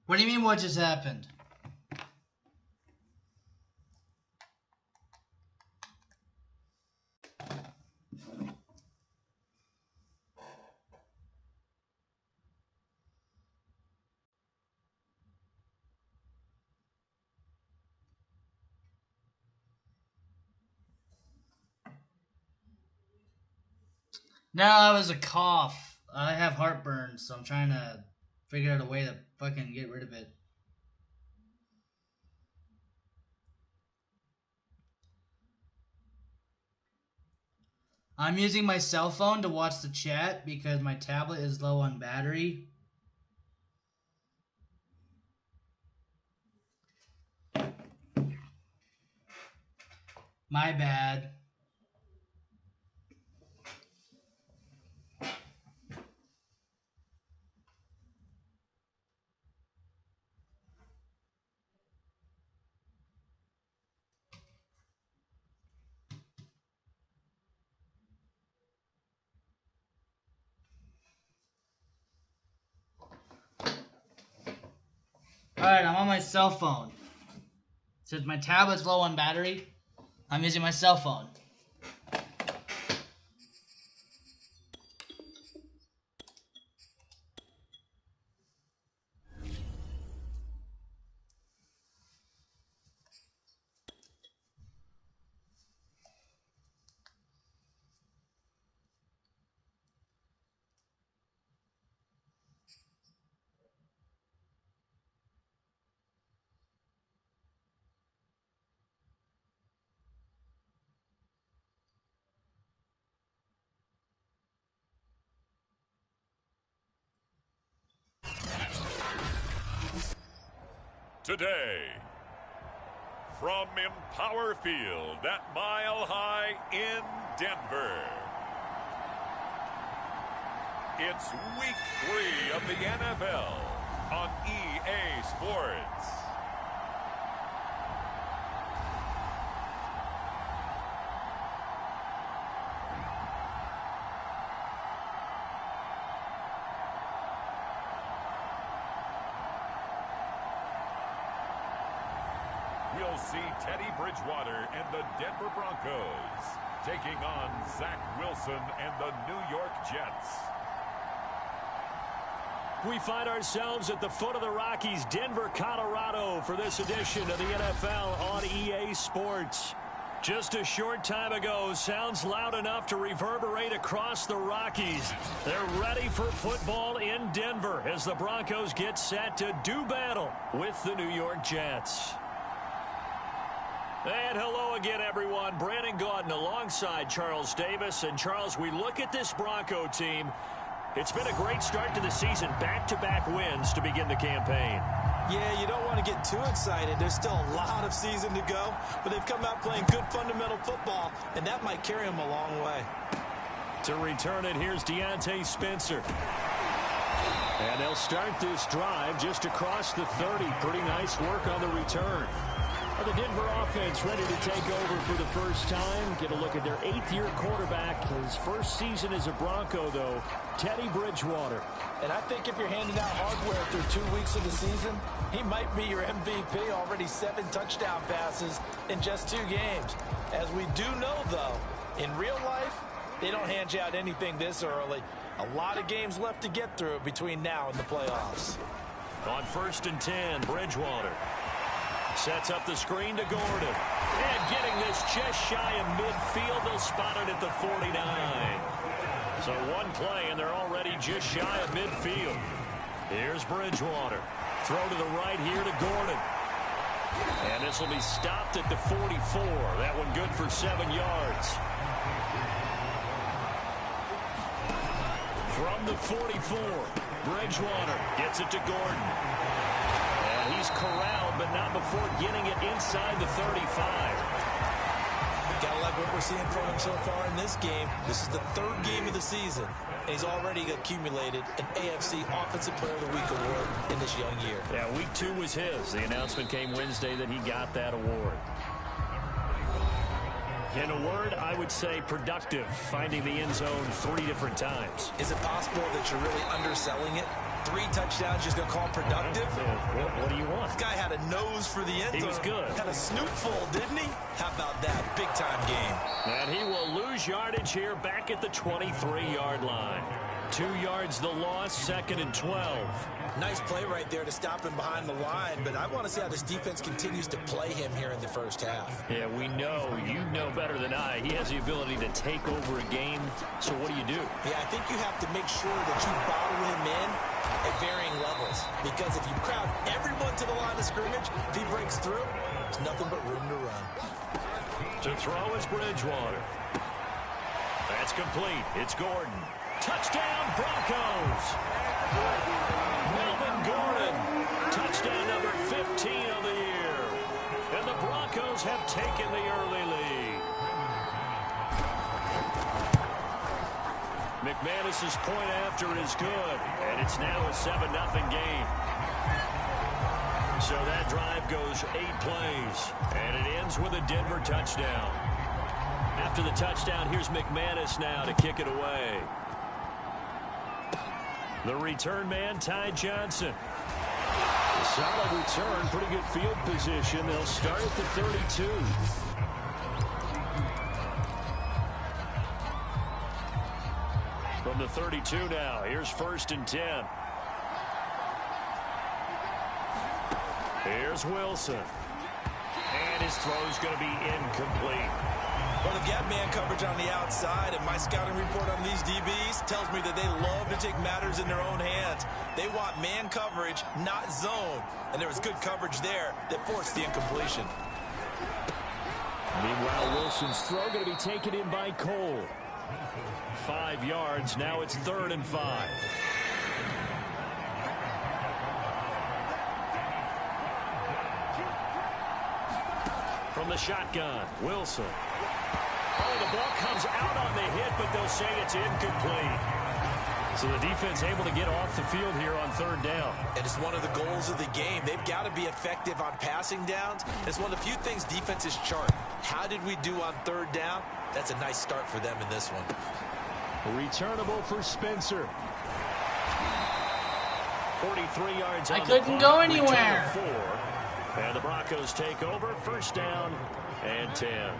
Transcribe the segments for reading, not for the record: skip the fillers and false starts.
What do you mean what just happened? No, that was a cough. I have heartburn, so I'm trying to figure out a way to fucking get rid of it. I'm using my cell phone to watch the chat because my tablet is low on battery. My bad. Alright, I'm on my cell phone. Since my tablet's low on battery, I'm using my cell phone. Today, from Empower Field at Mile High in Denver, it's Week 3 of the NFL on EA Sports. We'll see Teddy Bridgewater and the Denver Broncos taking on Zach Wilson and the New York Jets. We find ourselves at the foot of the Rockies, Denver, Colorado, for this edition of the NFL on EA Sports. Just a short time ago, sounds loud enough to reverberate across the Rockies. They're ready for football in Denver as the Broncos get set to do battle with the New York Jets. And hello again, everyone. Brandon Gaudin alongside Charles Davis. And, Charles, we look at this Bronco team. It's been a great start to the season. Back-to-back wins to begin the campaign. Yeah, you don't want to get too excited. There's still a lot of season to go. But they've come out playing good fundamental football, and that might carry them a long way. To return it, here's Deontay Spencer. And they'll start this drive just across the 30. Pretty nice work on the return. The Denver offense ready to take over for the first time. Get a look at their 8th-year quarterback. His first season as a Bronco, though, Teddy Bridgewater. And I think if you're handing out hardware through 2 weeks of the season, he might be your MVP. Already 7 touchdown passes in just 2 games. As we do know, though, in real life, they don't hand you out anything this early. A lot of games left to get through between now and the playoffs. On 1st and 10, Bridgewater sets up the screen to Gordon. And getting this just shy of midfield. They'll spot it at the 49. So one play, and they're already just shy of midfield. Here's Bridgewater. Throw to the right here to Gordon. And this will be stopped at the 44. That one good for 7 yards. From the 44, Bridgewater gets it to Gordon. He's corralled, but not before getting it inside the 35. Gotta like what we're seeing from him so far in this game. This is the 3rd game of the season, and he's already accumulated an AFC Offensive Player of the Week award in this young year. Yeah, week 2 was his. The announcement came Wednesday that he got that award. In a word, I would say productive, finding the end zone 3 different times. Is it possible that you're really underselling it? 3 touchdowns, just going to call him productive? What do you want? This guy had a nose for the end zone. He was good. Had a snoot full, didn't he? How about that? Big-time game. And he will lose yardage here back at the 23-yard line. 2 yards the loss, 2nd and 12. Nice play right there to stop him behind the line, but I want to see how this defense continues to play him here in the first half. Yeah, we know. You know better than I. He has the ability to take over a game. So what do? Yeah, I think you have to make sure that you bottle him in at varying levels. Because if you crowd everyone to the line of scrimmage, if he breaks through, there's nothing but room to run. To throw is Bridgewater. That's complete. It's Gordon. Touchdown, Broncos! Melvin Gordon, touchdown number 15 of the year. And the Broncos have taken the early lead. McManus's point after is good, and it's now a 7-0 game. So that drive goes 8 plays, and it ends with a Denver touchdown. After the touchdown, here's McManus now to kick it away. The return man, Ty Johnson. Solid return, pretty good field position. They'll start at the 32. From the 32 now, here's 1st and 10. Here's Wilson. And his throw's going to be incomplete. Well, they've got man coverage on the outside, and my scouting report on these DBs tells me that they love to take matters in their own hands. They want man coverage, not zone. And there was good coverage there that forced the incompletion. Meanwhile, Wilson's throw going to be taken in by Cole. 5 yards. Now it's 3rd and 5. From the shotgun, Wilson. Oh, the ball comes out on the hit, but they'll say it's incomplete. So the defense able to get off the field here on 3rd down. And it's one of the goals of the game. They've got to be effective on passing downs. It's one of the few things defenses chart. How did we do on 3rd down? That's a nice start for them in this one. Returnable for Spencer. 43 yards on I couldn't go anywhere. 4. And the Broncos take over. 1st down and 10.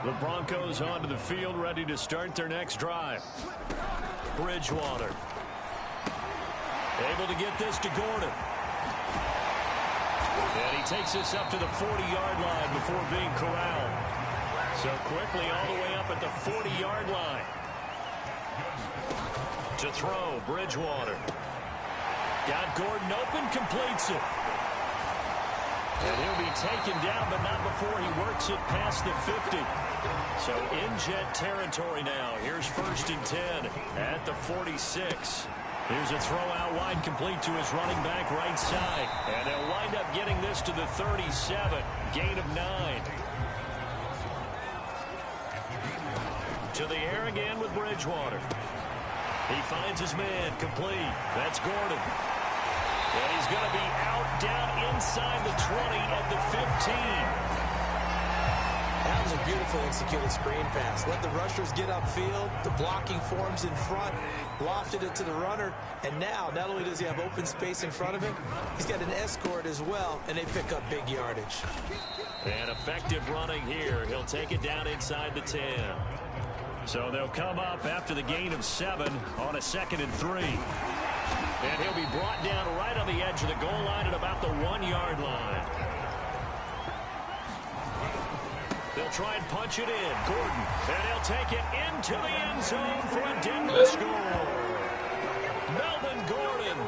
The Broncos onto the field, ready to start their next drive. Bridgewater. Able to get this to Gordon. And he takes this up to the 40-yard line before being corralled. So quickly all the way up at the 40-yard line. To throw, Bridgewater. Got Gordon open, completes it. And he'll be taken down, but not before he works it past the 50. So in jet territory now. Here's 1st and 10 at the 46. Here's a throw out wide, complete to his running back right side. And they'll wind up getting this to the 37. Gain of 9. To the air again with Bridgewater. He finds his man, complete. That's Gordon. And he's going to be out down inside the 20 at the 15. That was a beautiful executed screen pass. Let the rushers get upfield. The blocking forms in front. Lofted it to the runner. And now, not only does he have open space in front of him, he's got an escort as well, and they pick up big yardage. And effective running here. He'll take it down inside the 10. So they'll come up after the gain of 7 on a 2nd and 3. And he'll be brought down right on the edge of the goal line at about the 1-yard line. They'll try and punch it in. Gordon. And he'll take it into the end zone for a Denver score. Melvin Gordon,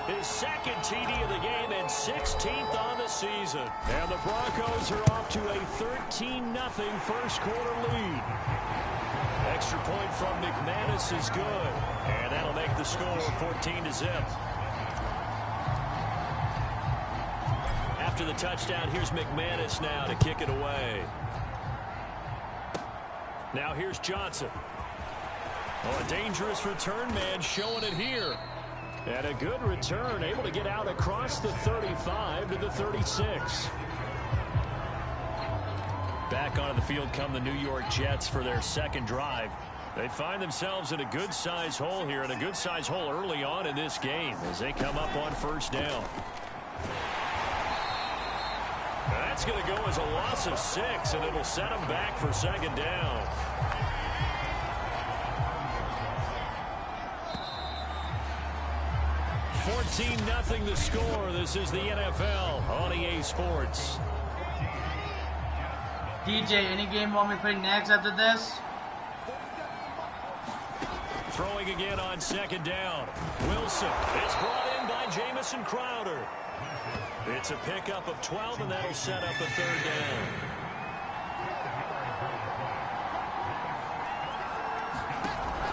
his 2nd TD of the game and 16th on the season. And the Broncos are off to a 13-0 first quarter lead. Extra point from McManus is good. And that'll make the score 14-0. After the touchdown, here's McManus now to kick it away. Now here's Johnson. Oh, a dangerous return man showing it here. And a good return, able to get out across the 35 to the 36. Back onto the field come the New York Jets for their second drive. They find themselves in a good-sized hole here, and a good-sized hole early on in this game as they come up on first down. That's going to go as a loss of 6, and it'll set them back for second down. $14-0 the score. This is the NFL on EA Sports. DJ, any game you want me to play next after this? Throwing again on second down. Wilson is brought in by Jamison Crowder. It's a pickup of 12, and that'll set up a third down.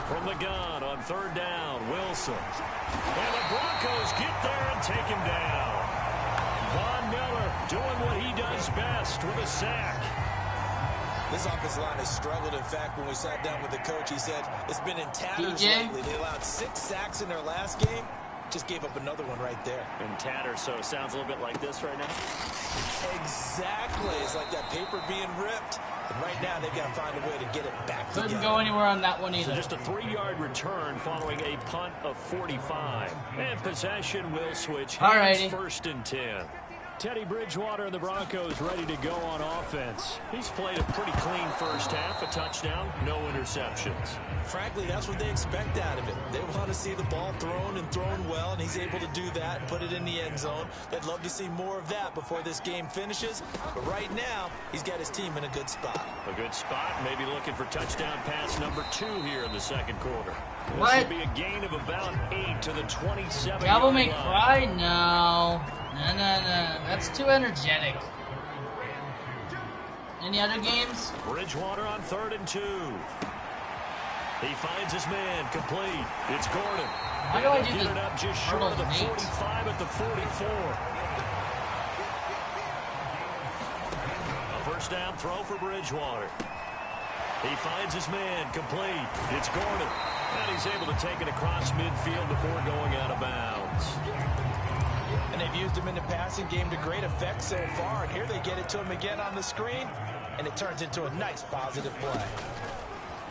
From the gun on third down, Wilson. And the Broncos get there and take him down. Von Miller doing what he does best with a sack. This offensive line has struggled. In fact, when we sat down with the coach, he said it's been in tatters lately. They allowed 6 sacks in their last game. Just gave up another one right there. In tatters, so it sounds a little bit like this right now. Exactly. It's like that paper being ripped. And right now, they've got to find a way to get it back together. Couldn't go anywhere on that one either. So just a 3-yard return following a punt of 45. And possession will switch hands. First and 10. Teddy Bridgewater and the Broncos ready to go on offense. He's played a pretty clean first half, a touchdown, no interceptions. Frankly, that's what they expect out of him. They want to see the ball thrown and thrown well, and he's able to do that and put it in the end zone. They'd love to see more of that before this game finishes. But right now, he's got his team in a good spot. A good spot, maybe looking for touchdown pass number 2 here in the second quarter. What? This will be a gain of about 8 to the 27. Gabble may cry? No. No. That's too energetic. Any other games? Bridgewater on 3rd and 2. He finds his man complete. It's Gordon. Why do I do get this? It up just short of the 45 at the 44. A first down throw for Bridgewater. He finds his man complete. It's Gordon. And he's able to take it across midfield before going out of bounds. And they've used him in the passing game to great effect so far. And here they get it to him again on the screen. And it turns into a nice positive play.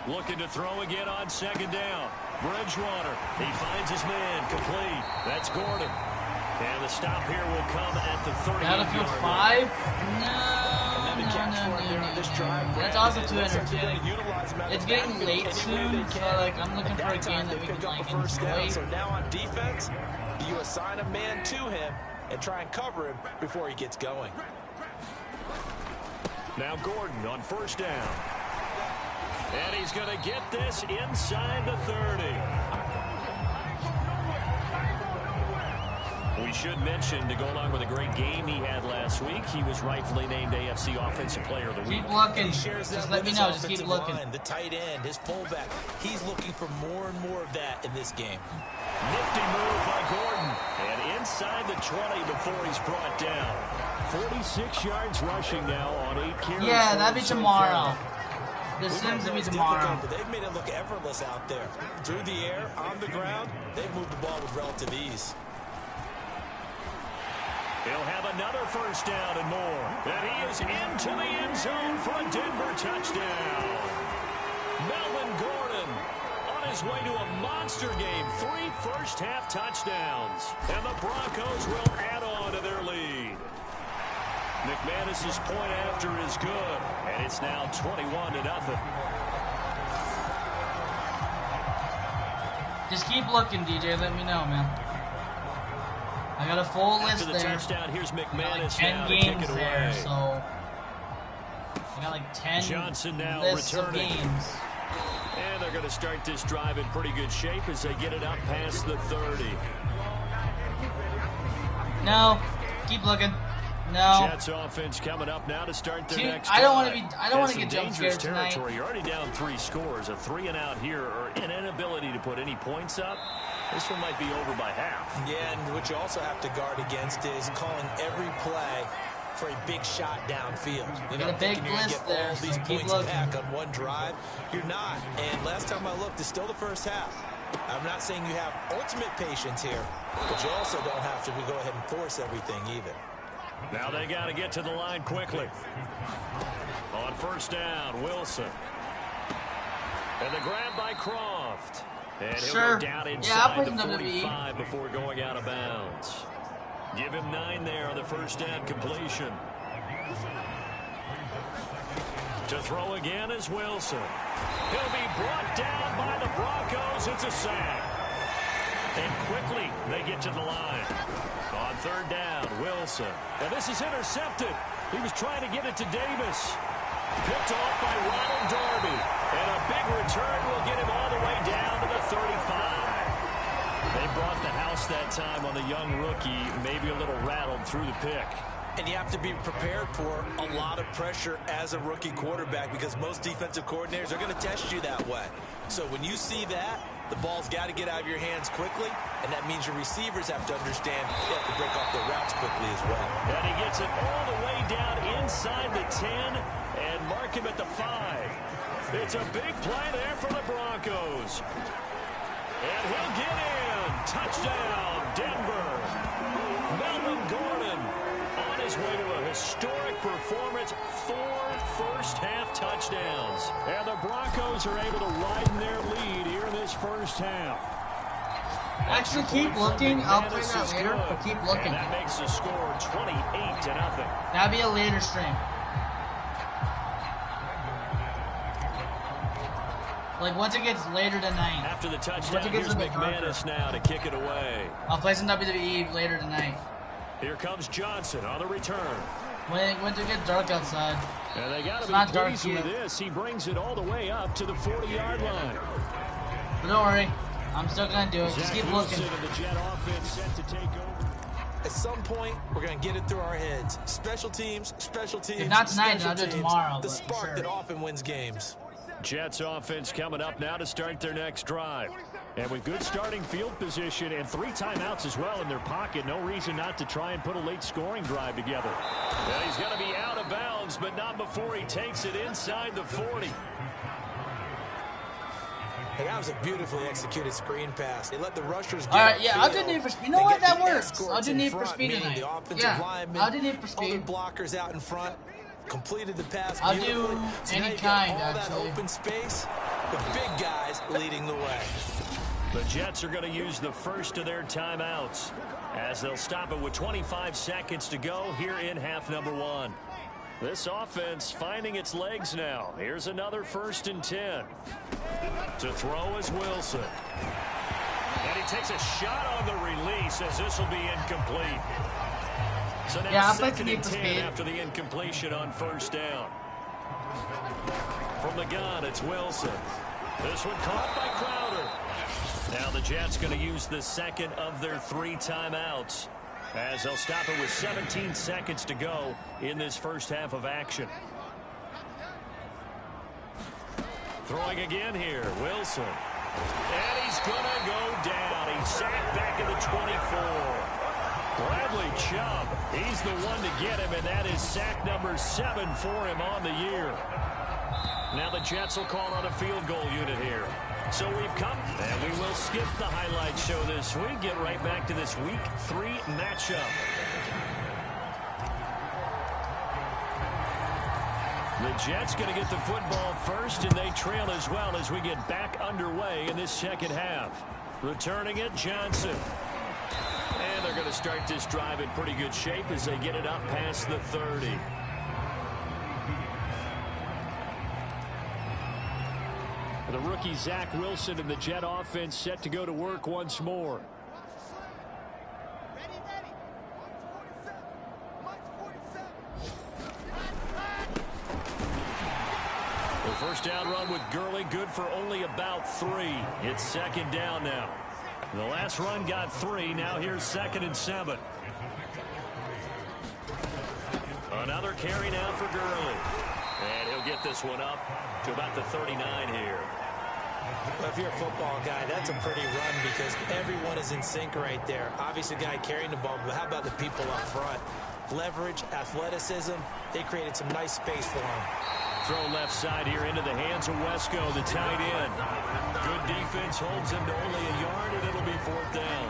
Looking to throw again on second down. Bridgewater. He finds his man complete. That's Gordon. And the stop here will come at the 38-yard line. 5? No. That's also too energetic. It's getting late soon, so like I'm looking for a game that we can like enjoy. So now on defense, you assign a man to him and try and cover him before he gets going. Now Gordon on first down. And he's going to get this inside the 30. We should mention, to go along with a great game he had last week, he was rightfully named AFC Offensive Player of the Week. Keep looking. Just let me know. Just keep looking. The tight end, his fullback, he's looking for more and more of that in this game. Nifty move by Gordon. And inside the 20 before he's brought down. 46 yards rushing now on 8 carries. Yeah, that'd be tomorrow. This seems to be tomorrow. But they've made it look effortless out there. Through the air, on the ground, they've moved the ball with relative ease. He'll have another first down and more. And he is into the end zone for a Denver touchdown. Melvin Gordon on his way to a monster game. 3 first-half touchdowns. And the Broncos will add on to their lead. McManus's point after is good. And it's now 21-0. Just keep looking, DJ. Let me know, man. I got a full list the there. Touchdown, here's McManus I got like 10 games there, so I got like 10 Johnson now lists returning. of games. And they're going to start this drive in pretty good shape as they get it up past the 30. No, keep looking. No. Jets offense coming up now to start their next I don't want drive. to be. I don't want to get jump scared tonight. You're already down 3 scores. A 3 and out here, or an inability to put any points up. This one might be over by half. Yeah, and what you also have to guard against is calling every play for a big shot downfield. You know, got a big list there, all so these keep points looking. back on one drive. You're not. And last time I looked, it's still the first half. I'm not saying you have ultimate patience here, but you also don't have to go ahead and force everything either. Now they got to get to the line quickly. On first down, Wilson. And the grab by Croft. And he'll go down inside the 45 before going out of bounds. Give him 9 there on the first down completion. To throw again is Wilson. He'll be brought down by the Broncos. It's a sack. And quickly they get to the line. On third down, Wilson. And this is intercepted. He was trying to get it to Davis. Picked off by Ronald Darby. And a big return will get him all the way down to the 35. They brought the house that time on the young rookie, maybe a little rattled through the pick. And you have to be prepared for a lot of pressure as a rookie quarterback because most defensive coordinators are going to test you that way. So when you see that, the ball's got to get out of your hands quickly, and that means your receivers have to understand they have to break off their routes quickly as well. And he gets it all the way down inside the 10 and mark him at the 5. It's a big play there for the Broncos. And he'll get in. Touchdown, Denver. Melvin Gordon on his way to a historic performance. 4 first-half touchdowns. And the Broncos are able to widen their lead here in this first half. Actually, keep looking. I'll play that later, but keep looking. And that makes the score 28-0. That'll be a later stream. Like, once it gets later tonight. After the touchdown, here's McManus now to kick it away. I'll play some WWE later tonight. Here comes Johnson on the return. When it gets dark outside. And they got to be pleased with this. He brings it all the way up to the 40-yard line. But don't worry. I'm still going to do it. Just keep looking. The Jet offense set to take over. At some point, we're going to get it through our heads. Special teams, special teams. If not tonight, then I'll do it tomorrow. The spark that often wins games. Jets offense coming up now to start their next drive. And with good starting field position and 3 timeouts as well in their pocket, no reason not to try and put a late scoring drive together. Well, he's going to be out of bounds, but not before he takes it inside the 40. And that was a beautifully executed screen pass. They let the rushers get all right, yeah, I'll do Need for Speed. You know what? That works. I'll do Need for Speed tonight. Yeah, I'll do Need for Speed. Other blockers out in front. Completed the pass. I'll do any kind, actually. That open space, the big guys leading the way. The Jets are going to use the first of their timeouts as they'll stop it with 25 seconds to go here in half number 1. This offense finding its legs now. Here's another 1st and 10. To throw is Wilson. And he takes a shot on the release as this will be incomplete. So now 2nd and 10 after the incompletion on first down. From the gun, it's Wilson. This one caught by Crowder. Now the Jets going to use the second of their 3 timeouts as they'll stop it with 17 seconds to go in this first half of action. Throwing again here, Wilson. And he's going to go down. He's sacked back at the 24. Bradley Chubb, he's the one to get him, and that is sack number 7 for him on the year. Now the Jets will call on a field goal unit here. So we've come, and we will skip the highlight show this week. Get right back to this Week 3 matchup. The Jets going to get the football first, and they trail as well as we get back underway in this second half. Returning it, Johnson. And they're going to start this drive in pretty good shape as they get it up past the 30. The rookie Zach Wilson and the Jet offense set to go to work once more. The first down run with Gurley, good for only about 3. It's 2nd down now. The last run got 3. Now here's 2nd and 7. Another carry now for Gurley. And he'll get this one up to about the 39 here. Well, if you're a football guy, that's a pretty run because everyone is in sync right there. Obviously, the guy carrying the ball, but how about the people up front? Leverage, athleticism, they created some nice space for him. Throw left side here into the hands of Wesco, the tight end. Good defense holds him to only a yard, and it'll be 4th down.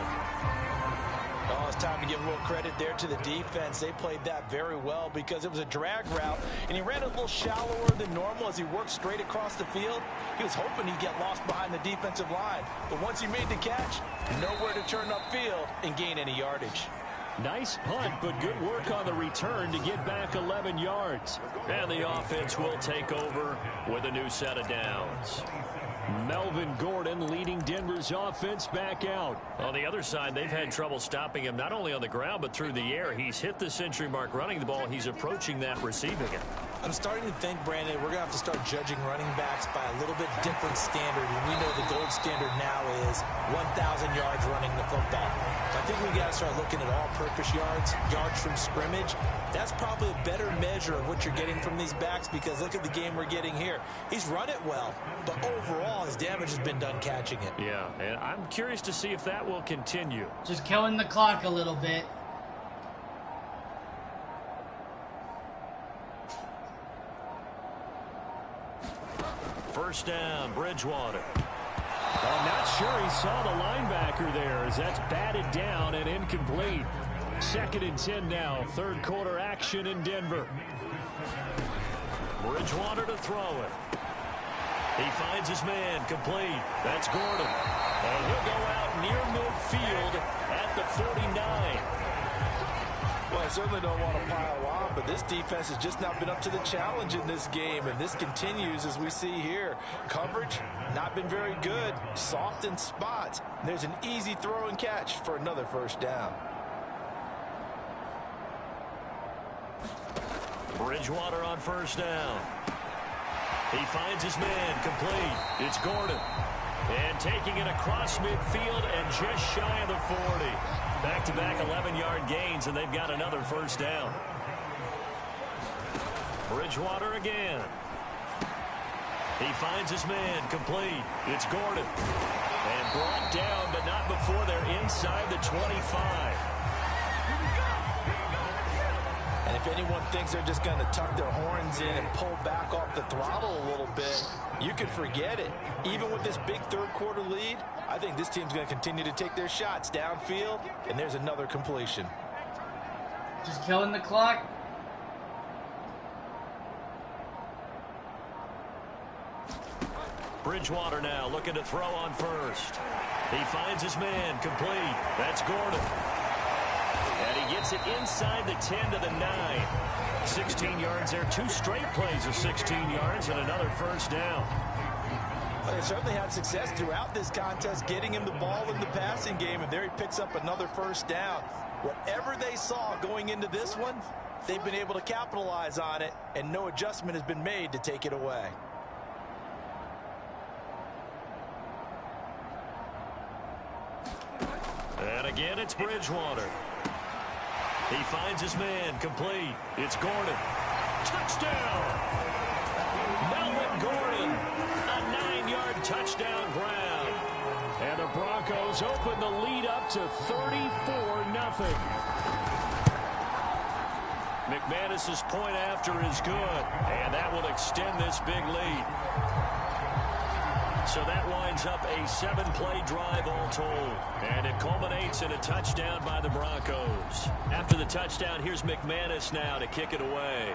Oh, it's time to give a little credit there to the defense. They played that very well because it was a drag route, and he ran a little shallower than normal as he worked straight across the field. He was hoping he'd get lost behind the defensive line, but once he made the catch, nowhere to turn upfield and gain any yardage. Nice punt, but good work on the return to get back 11 yards. And the offense will take over with a new set of downs. Melvin Gordon leading Denver's offense back out. On the other side, they've had trouble stopping him not only on the ground but through the air. He's hit the century mark running the ball. He's approaching that receiving it. I'm starting to think, Brandon, we're going to have to start judging running backs by a little bit different standard. And we know the gold standard now is 1,000 yards running the football. So I think we got to start looking at all-purpose yards, yards from scrimmage. That's probably a better measure of what you're getting from these backs because look at the game we're getting here. He's run it well, but overall his damage has been done catching it. Yeah, and I'm curious to see if that will continue. Just killing the clock a little bit. First down, Bridgewater. I'm not sure he saw the linebacker there as that's batted down and incomplete. 2nd and 10 now, third quarter action in Denver. Bridgewater to throw it. He finds his man, complete. That's Gordon. And he'll go out near midfield at the 49. Well, I certainly don't want to pile on, but this defense has just not been up to the challenge in this game, and this continues as we see here. Coverage, not been very good, soft in spots. And there's an easy throw and catch for another first down. Bridgewater on first down. He finds his man, complete. It's Gordon. And taking it across midfield and just shy of the 40. Back-to-back 11-yard gains, and they've got another first down. Bridgewater again. He finds his man, complete. It's Gordon. And brought down, but not before they're inside the 25. And if anyone thinks they're just going to tuck their horns in and pull back off the throttle a little bit, you can forget it. Even with this big third quarter lead, I think this team's going to continue to take their shots downfield, and there's another completion. Just killing the clock. Bridgewater now looking to throw on first. He finds his man, complete. That's Gordon. And he gets it inside the 10 to the 9. 16 yards there. 2 straight plays of 16 yards and another first down. Well, they certainly had success throughout this contest getting him the ball in the passing game, and there he picks up another first down. Whatever they saw going into this one, they've been able to capitalize on it, and no adjustment has been made to take it away. And again, it's Bridgewater. He finds his man, complete. It's Gordon. Touchdown! Melvin Gordon, a 9-yard touchdown grab. And the Broncos open the lead up to 34-0. McManus's point after is good, and that will extend this big lead. So that winds up a 7-play drive all told. And it culminates in a touchdown by the Broncos. After the touchdown, here's McManus now to kick it away.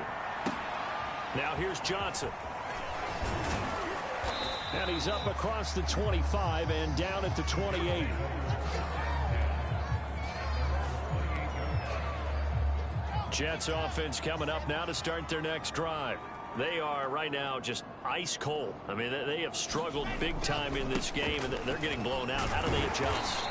Now here's Johnson. And he's up across the 25 and down at the 28. Jets offense coming up now to start their next drive. They are right now just ice cold. I mean, they have struggled big time in this game, and they're getting blown out. How do they adjust?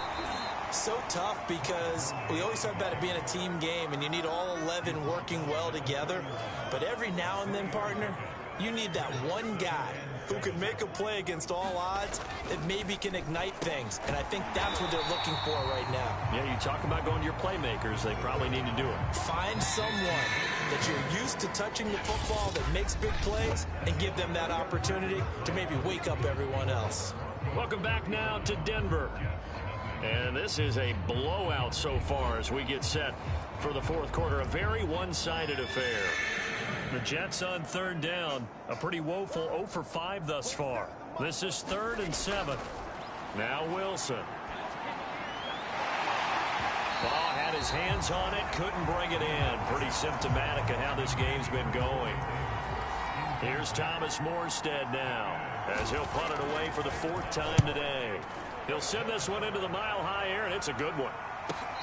So tough because we always talk about it being a team game, and you need all 11 working well together. But every now and then, partner, you need that one guy who can make a play against all odds that maybe can ignite things. And I think that's what they're looking for right now. Yeah, you talk about going to your playmakers. They probably need to do it. Find someone that you're used to touching the football that makes big plays and give them that opportunity to maybe wake up everyone else. Welcome back now to Denver. And this is a blowout so far as we get set for the fourth quarter. A very one-sided affair. The Jets on third down. A pretty woeful 0 for 5 thus far. This is 3rd and 7. Now Wilson. Ball had his hands on it, couldn't bring it in. Pretty symptomatic of how this game's been going. Here's Thomas Morstead now, as he'll punt it away for the 4th time today. He'll send this one into the mile-high air, and it's a good one.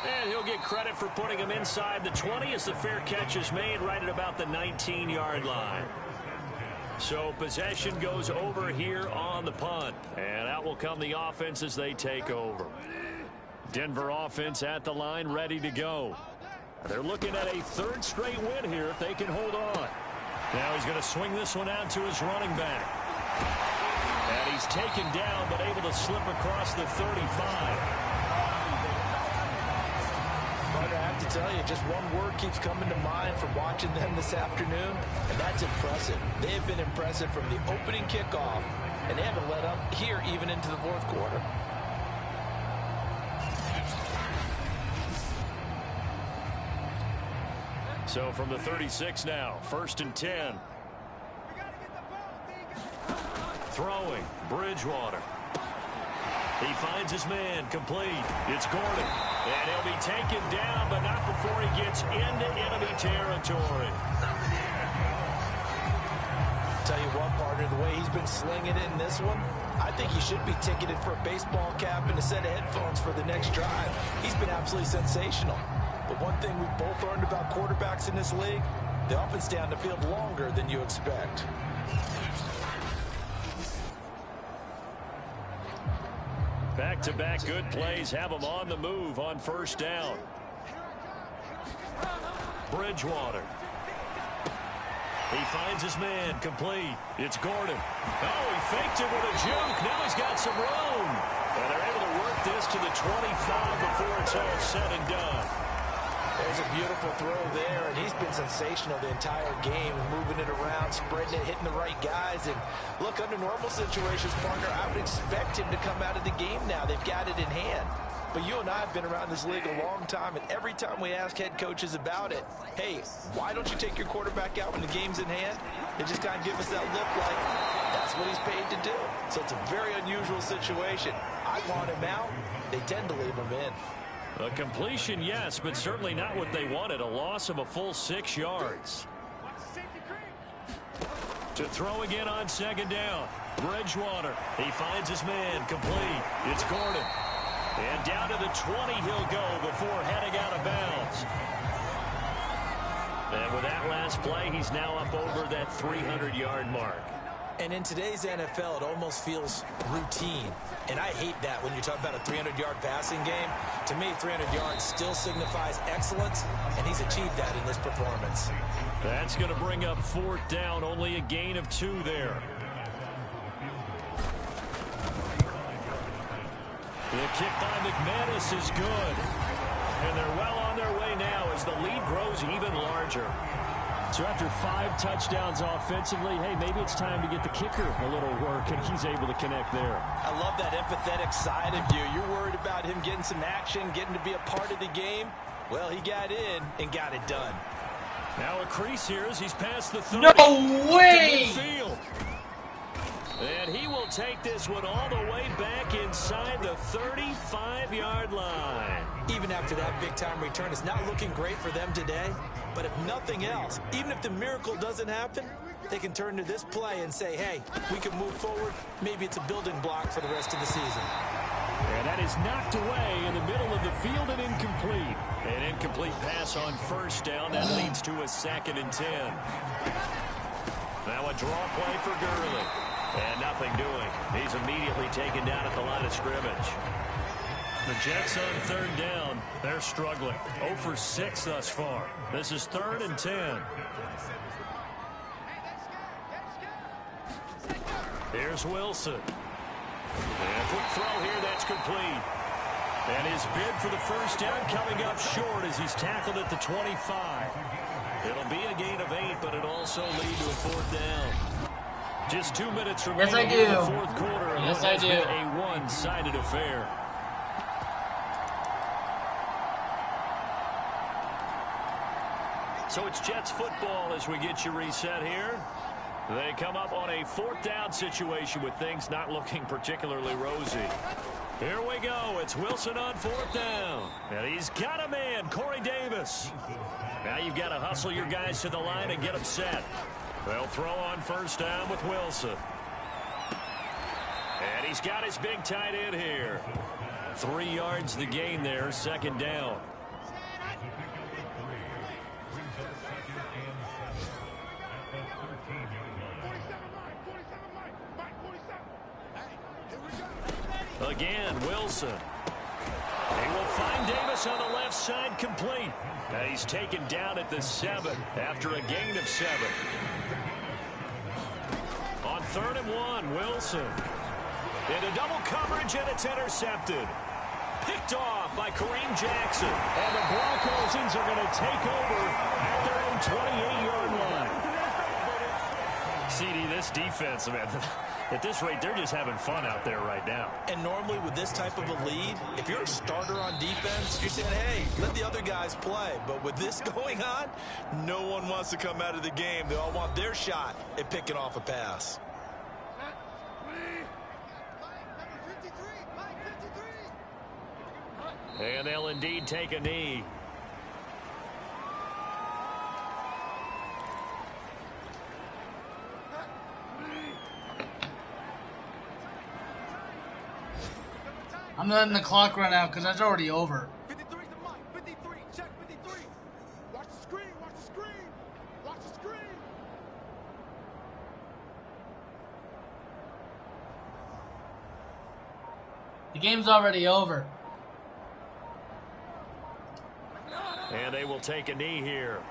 And he'll get credit for putting him inside the 20 as the fair catch is made right at about the 19-yard line. So possession goes over here on the punt. And out will come the offense as they take over. Denver offense at the line, ready to go. They're looking at a 3rd straight win here if they can hold on. Now he's going to swing this one out to his running back. And he's taken down but able to slip across the 35. But I have to tell you, just one word keeps coming to mind from watching them this afternoon, and that's impressive. They have been impressive from the opening kickoff, and they haven't let up here even into the 4th quarter. So from the 36 now, 1st and 10. Throwing, Bridgewater. He finds his man, complete. It's Gordon. And he'll be taken down, but not before he gets into enemy territory. Tell you what, partner, the way he's been slinging it in this one, I think he should be ticketed for a baseball cap and a set of headphones for the next drive. He's been absolutely sensational. But one thing we've both learned about quarterbacks in this league, they often stay on the field longer than you expect. Back-to-back good plays have him on the move on 1st down. Bridgewater. He finds his man, complete. It's Gordon. Oh, he faked it with a juke. Now he's got some room. And they're able to work this to the 25 before it's all said and done. There's a beautiful throw there, and he's been sensational the entire game, moving it around, spreading it, hitting the right guys. And look, under normal situations, partner, I would expect him to come out of the game now. They've got it in hand. But you and I have been around this league a long time, and every time we ask head coaches about it, hey, why don't you take your quarterback out when the game's in hand? They just kind of give us that look like that's what he's paid to do. So it's a very unusual situation. I want him out. They tend to leave him in. A completion, yes, but certainly not what they wanted. A loss of a full 6 yards. To throw again on 2nd down. Bridgewater. He finds his man, complete. It's Gordon. And down to the 20 he'll go before heading out of bounds. And with that last play, he's now up over that 300-yard mark. And in today's NFL, it almost feels routine. And I hate that when you talk about a 300-yard passing game. To me, 300 yards still signifies excellence, and he's achieved that in this performance. That's going to bring up 4th down, only a gain of 2 there. The kick by McManus is good. And they're well on their way now as the lead grows even larger. So after 5 touchdowns offensively, hey, maybe it's time to get the kicker a little work, and he's able to connect there. I love that empathetic side of you. You're worried about him getting some action, getting to be a part of the game. Well, he got in and got it done. Now a crease here as he's past the 30. No way! And he will take this one all the way back inside the 35-yard line. Even after that big-time return, it's not looking great for them today. But if nothing else, even if the miracle doesn't happen, they can turn to this play and say, hey, we can move forward. Maybe it's a building block for the rest of the season. And that is knocked away in the middle of the field and incomplete. An incomplete pass on 1st down. That leads to a 2nd and 10. Now a draw play for Gurley. And nothing doing. He's immediately taken down at the line of scrimmage. The Jets on 3rd down. They're struggling. 0 for 6 thus far. This is 3rd and 10. Here's Wilson. And quick throw here, that's complete. And his bid for the 1st down coming up short as he's tackled at the 25. It'll be a gain of 8, but it'll also lead to a 4th down. Just 2 minutes remaining in the 4th quarter. Yes, I do. Been a one-sided affair. So it's Jets football as we get you reset here. They come up on a 4th down situation with things not looking particularly rosy. Here we go. It's Wilson on 4th down. And he's got a man, Corey Davis. Now you've got to hustle your guys to the line and get them set. They'll throw on 1st down with Wilson. And he's got his big tight end here. 3 yards the gain there, 2nd down. Again, Wilson. He will find Davis on the left side, complete. And he's taken down at the 7 after a gain of 7. On 3rd and 1, Wilson. Into double coverage, and it's intercepted. Picked off by Kareem Jackson. And the Broncos are going to take over at their own 28-yard line. CD, this defense, man, at this rate, they're just having fun out there right now. And normally with this type of a lead, if you're a starter on defense, you're saying, hey, let the other guys play. But with this going on, no one wants to come out of the game. They all want their shot at picking off a pass. And they'll indeed take a knee. I'm letting the clock run out because that's already over. 53 to Mike. 53. Check 53. Watch the screen. Watch the screen. Watch the screen. The game's already over. And they will take a knee here.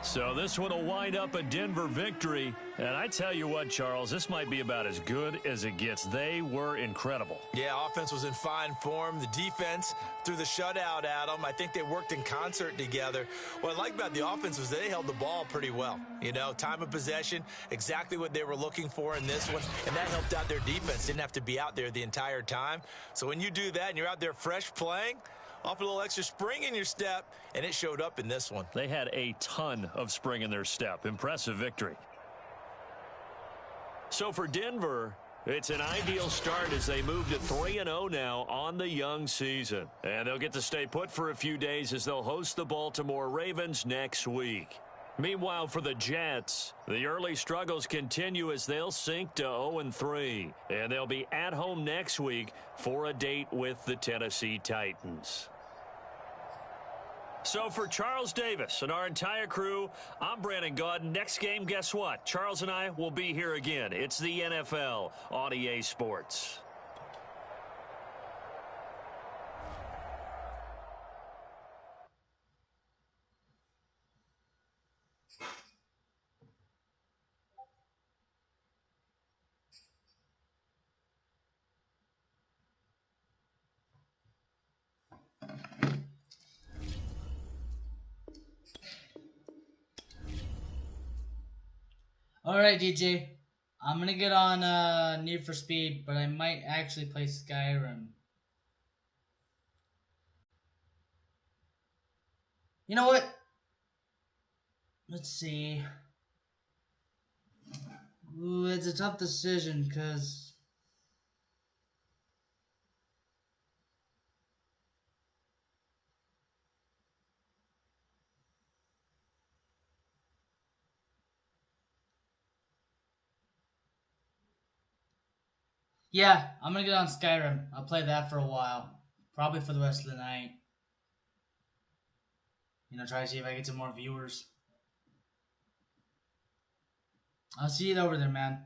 So this one will wind up a Denver victory. And I tell you what, Charles, this might be about as good as it gets. They were incredible. Yeah, offense was in fine form. The defense threw the shutout at them. I think they worked in concert together. What I like about the offense was they held the ball pretty well. You know, time of possession, exactly what they were looking for in this one. And that helped out their defense. Didn't have to be out there the entire time. So when you do that and you're out there fresh playing, off a little extra spring in your step, and it showed up in this one. They had a ton of spring in their step. Impressive victory. So for Denver, it's an ideal start as they move to 3-0 now on the young season. And they'll get to stay put for a few days as they'll host the Baltimore Ravens next week. Meanwhile, for the Jets, the early struggles continue as they'll sink to 0-3. And they'll be at home next week for a date with the Tennessee Titans. So for Charles Davis and our entire crew, I'm Brandon Gaudin. Next game, guess what? Charles and I will be here again. It's the NFL on EA Sports. Alright, DJ. I'm gonna get on Need for Speed, but I might actually play Skyrim. You know what? Let's see. Ooh, it's a tough decision, because... yeah, I'm gonna get on Skyrim. I'll play that for a while. Probably for the rest of the night. You know, try to see if I get some more viewers. I'll see you over there, man.